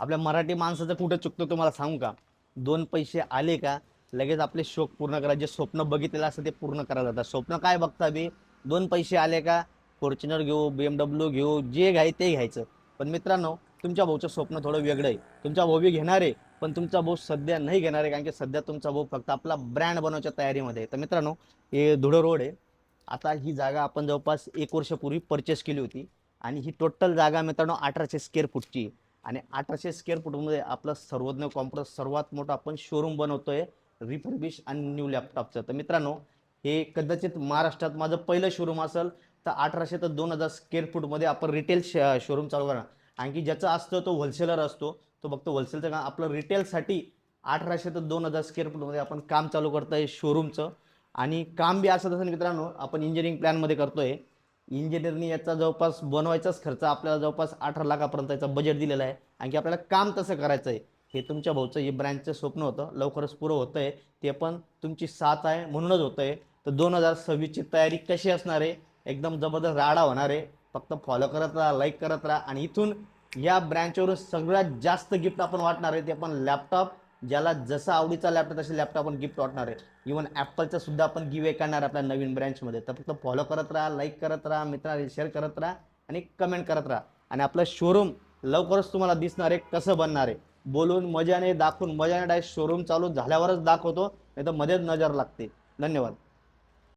आपल्या मराठी माणसाचं कुठं चुकतं तुम्हाला सांगू का? दोन पैसे आले का लगेच आपले शौक पूर्ण करा, जे स्वप्न बघितलेलं असतं ते पूर्ण करायला जातात. स्वप्न काय बघता बी, दोन पैसे आले का फॉर्च्युनर घेऊ, BMW घेऊ, जे घ्याय ते घ्यायचं. पण मित्रांनो, तुमच्या भाऊचं स्वप्न थोडं वेगळं आहे. तुमचा भाऊ बी घेणार आहे, पण तुमचा भाऊ सध्या नाही घेणार आहे, कारण की सध्या तुमचा भाऊ फक्त आपला ब्रँड बनवायच्या तयारीमध्ये आहे. तर मित्रांनो, हे धुळं रोड आहे. आता ही जागा आपण जवळपास 1 वर्षापूर्वी परचेस केली होती आणि ही टोटल जागा मित्रांनो 1800 स्क्वेअर फूटची. आणि 1800 स्क्वेअर फूटमध्ये आपलं सर्वज्ञ कॉम्प्युटर सर्वात मोठं आपण शोरूम बनवतोय रिफर्बिश आणि न्यू लॅपटॉपचं. तर मित्रांनो, हे कदाचित महाराष्ट्रात माझं पहिलं शोरूम असेल. तर 1800 ते 2000 स्क्वेअर फूटमध्ये आपण रिटेल शोरूम चालू करणार. आणखी ज्याचा असतो तो होलसेलर असतो, तो फक्त होलसेलचं काम. आपलं रिटेलसाठी 1800 ते 2000 स्क्वेअर फूटमध्ये आपण काम चालू करतोय शोरूमचं. आणि काम बी असं तसं मित्रांनो, आपण इंजिनिअरिंग प्लॅनमध्ये करतोय. इंजिनिअरनी याचा जवळपास बनवायचाच खर्च आपल्याला जवळपास 18 लाखापर्यंतचा बजेट दिलेला आहे. आणखी आपल्याला काम तसं करायचं आहे. हे तुमच्या भाऊचं हे ब्रँडचं स्वप्न होतं, लवकरच पुरं होतं आहे. ते पण तुमची साथ आहे म्हणूनच होतं आहे. तर 2026ची तयारी कशी असणार आहे? एकदम जबरदस्त राडा होणार आहे. फक्त फॉलो करत राहा, लाईक करत राहा. आणि इथून या ब्रँचवरून सगळ्यात जास्त गिफ्ट आपण वाटणार आहे, ते पण लॅपटॉप. ज्याला जसा आवडीचा लॅपटॉप तसे लॅपटॉप आपण गिफ्ट वाटणार आहे. इव्हन ॲपलचं सुद्धा आपण गिवे करणार आपल्या नवीन ब्रँचमध्ये. तर फक्त फॉलो करत राहा, लाईक करत राहा, मित्रांना शेअर करत राहा आणि कमेंट करत राहा. आणि आपलं शोरूम लवकरच तुम्हाला दिसणार आहे कसं बनणार आहे. बोलून मजाने, दाखवून मजाने, डायरेक्ट शोरूम चालू झाल्यावरच दाखवतो, नाही तर मध्येच नजर लागते. धन्यवाद.